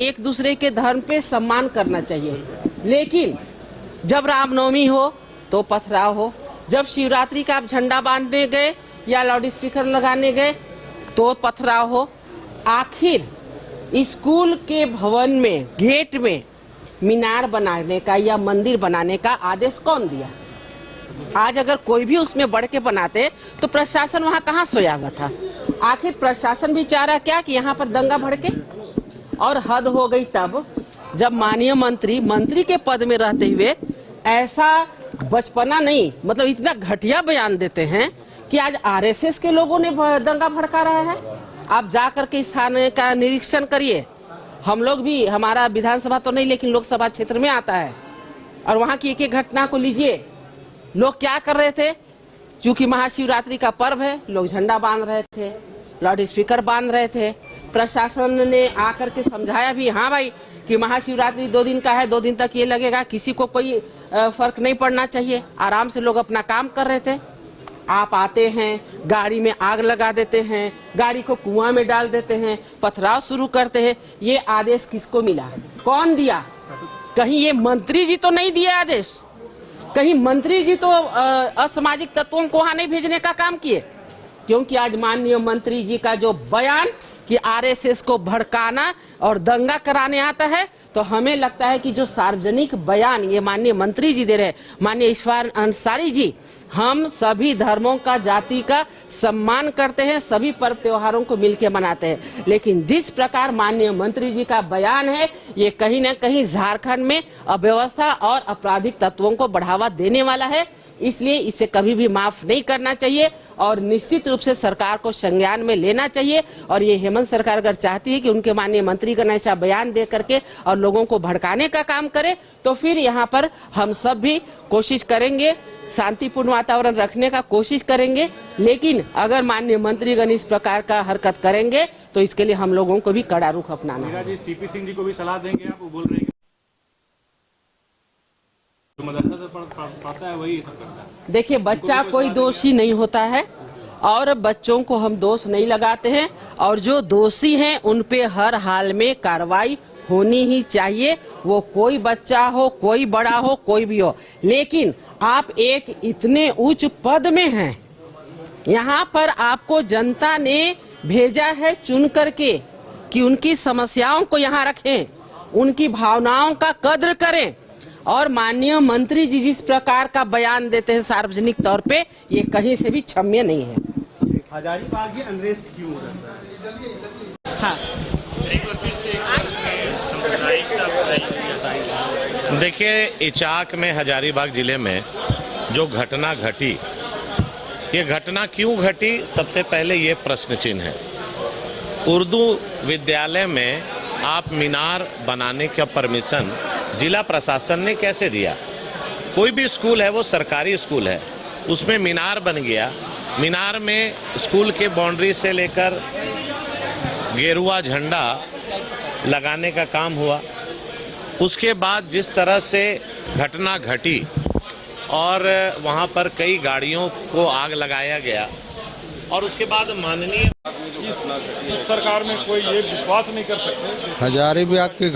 एक दूसरे के धर्म पे सम्मान करना चाहिए, लेकिन जब रामनवमी हो तो पथराव हो, जब शिवरात्रि का आप झंडा बांधने गए या लाउड स्पीकर लगाने गए तो पथराव हो। आखिर स्कूल के भवन में गेट में मीनार बनाने का या मंदिर बनाने का आदेश कौन दिया? आज अगर कोई भी उसमें बढ़ के बनाते तो प्रशासन वहां कहाँ सोया हुआ था? आखिर प्रशासन भी चाह रहा क्या कि यहाँ पर दंगा भड़के? और हद हो गई तब जब माननीय मंत्री के पद में रहते हुए ऐसा बचपना नहीं, मतलब इतना घटिया बयान देते हैं कि आज आरएसएस के लोगों ने दंगा भड़का रहा है। आप जा करके इस थाने का निरीक्षण करिए। हम लोग भी, हमारा विधानसभा तो नहीं लेकिन लोकसभा क्षेत्र में आता है, और वहाँ की एक एक घटना को लीजिए। लोग क्या कर रहे थे? चूंकि महाशिवरात्रि का पर्व है, लोग झंडा बांध रहे थे, लाउड स्पीकर बांध रहे थे। प्रशासन ने आकर के समझाया भी, हाँ भाई, कि महाशिवरात्रि 2 दिन का है, 2 दिन तक ये लगेगा, किसी को कोई फर्क नहीं पड़ना चाहिए। आराम से लोग अपना काम कर रहे थे। आप आते हैं, गाड़ी में आग लगा देते हैं, गाड़ी को कुआं में डाल देते हैं, पथराव शुरू करते हैं। ये आदेश किसको मिला? कौन दिया? कहीं ये मंत्री जी तो नहीं दिया आदेश? कहीं मंत्री जी तो असामाजिक तत्वों को वहां नहीं भेजने का काम किए? क्योंकि आज माननीय मंत्री जी का जो बयान कि आरएसएस को भड़काना और दंगा कराने आता है, तो हमें लगता है कि जो सार्वजनिक बयान ये माननीय मंत्री जी दे रहे हैं, माननीय इशफाक अंसारी जी, हम सभी धर्मों का, जाति का सम्मान करते हैं, सभी पर्व त्योहारों को मिलकर मनाते हैं, लेकिन जिस प्रकार माननीय मंत्री जी का बयान है, ये कहीं न कहीं झारखंड में अव्यवस्था और आपराधिक तत्वों को बढ़ावा देने वाला है। इसलिए इसे कभी भी माफ नहीं करना चाहिए और निश्चित रूप से सरकार को संज्ञान में लेना चाहिए। और ये हेमंत सरकार अगर चाहती है कि उनके माननीय मंत्री का ऐसा बयान दे करके और लोगों को भड़काने का काम करे, तो फिर यहाँ पर हम सब भी कोशिश करेंगे, शांतिपूर्ण वातावरण रखने का कोशिश करेंगे। लेकिन अगर माननीय मंत्रीगण इस प्रकार का हरकत करेंगे तो इसके लिए हम लोगों को भी कड़ा रुख अपनाना है। सीपी सिंह जी को भी सलाह देंगे, आप बोल रहे हैं मदरसा से पढ़ता है वही सब करता है। देखिए, बच्चा कोई दोषी नहीं होता है और बच्चों को हम दोष नहीं लगाते हैं, और जो दोषी हैं उन पे हर हाल में कार्रवाई होनी ही चाहिए। वो कोई बच्चा हो, कोई बड़ा हो, कोई भी हो। लेकिन आप एक इतने उच्च पद में हैं, यहाँ पर आपको जनता ने भेजा है चुन करके कि उनकी समस्याओं को यहाँ रखें, उनकी भावनाओं का कद्र करें। और माननीय मंत्री जी जिस प्रकार का बयान देते हैं सार्वजनिक तौर पे, ये कहीं से भी क्षम्य नहीं है। हजारीबाग ये अनरेस्ट क्यों हो रहा है? हाँ, देखिए, इचाक में हजारीबाग जिले में जो घटना घटी, ये घटना क्यों घटी, सबसे पहले ये प्रश्न चिन्ह है। उर्दू विद्यालय में आप मीनार बनाने का परमिशन जिला प्रशासन ने कैसे दिया? कोई भी स्कूल है, वो सरकारी स्कूल है, उसमें मीनार बन गया। मीनार में स्कूल के बाउंड्री से लेकर गेरुआ झंडा लगाने का काम हुआ। उसके बाद जिस तरह से घटना घटी और वहाँ पर कई गाड़ियों को आग लगाया गया, और उसके बाद माननीय सरकार में कोई ये विश्वास नहीं कर सकते। हजारीबाग की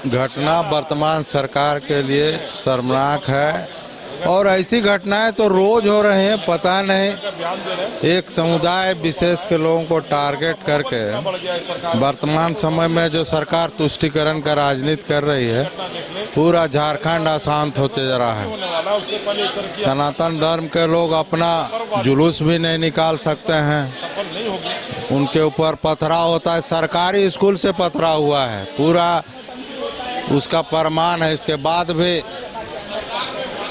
घटना वर्तमान सरकार के लिए शर्मनाक है, और ऐसी घटनाएं तो रोज हो रही हैं। पता नहीं, एक समुदाय विशेष के लोगों को टारगेट करके वर्तमान समय में जो सरकार तुष्टीकरण का राजनीति कर रही है, पूरा झारखंड अशांत होते जा रहा है। सनातन धर्म के लोग अपना जुलूस भी नहीं निकाल सकते हैं, उनके ऊपर पथराव होता है। सरकारी स्कूल से पथराव हुआ है, पूरा उसका प्रमाण है। इसके बाद भी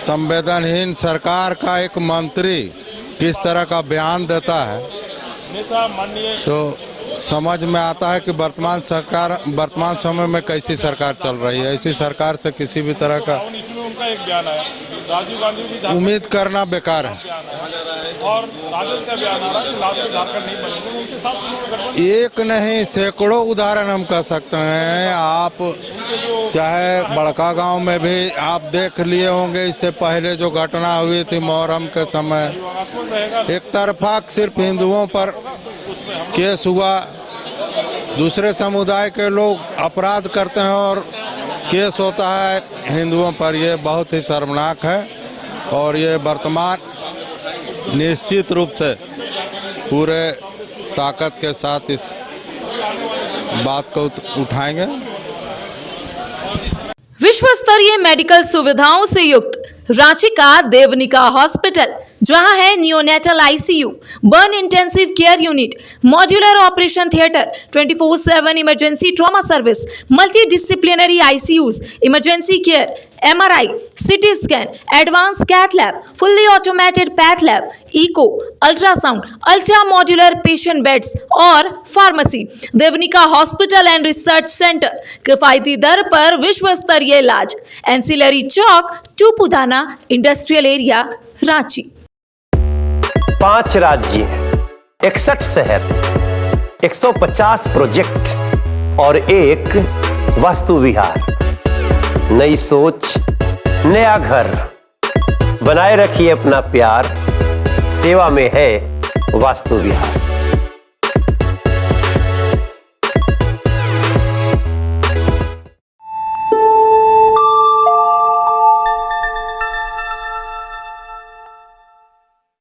संवेदनहीन सरकार का एक मंत्री किस तरह का बयान देता है, तो समझ में आता है कि वर्तमान समय में कैसी सरकार चल रही है। ऐसी सरकार से किसी भी तरह का उम्मीद करना बेकार है। और राजद का बयान आ रहा है कि लाल झारखंड नहीं बनेंगे, उनके साथ एक नहीं सैकड़ों उदाहरण हम कह सकते हैं। आप चाहे बड़का गांव में भी आप देख लिए होंगे, इससे पहले जो घटना हुई थी मुहर्रम के समय, एक तरफा सिर्फ हिंदुओं पर केस हुआ, दूसरे समुदाय के लोग अपराध करते हैं और केस होता है हिंदुओं पर, ये बहुत ही शर्मनाक है। और ये वर्तमान निश्चित रूप से पूरे ताकत के साथ इस बात को उठाएंगे। विश्व स्तरीय मेडिकल सुविधाओं से युक्त रांची का देवनिका हॉस्पिटल, जहां है neonatal ICU, burn intensive care unit, modular operation theatre, 24/7 emergency trauma service, multi disciplinary ICUs, emergency care, MRI, CT scan, advance cath lab, fully automated path lab, echo, ultrasound, ultra modular patient beds और pharmacy. Devnika hospital and research centre, किफायती दर पर विश्व स्तरीय इलाज, ancillary Chowk, Tupudana industrial area, Ranchi. 5 राज्य, 61 शहर, 150 project और एक वास्तु विहार। नई सोच, नया घर, बनाए रखिए अपना प्यार, सेवा में है वास्तु विहार।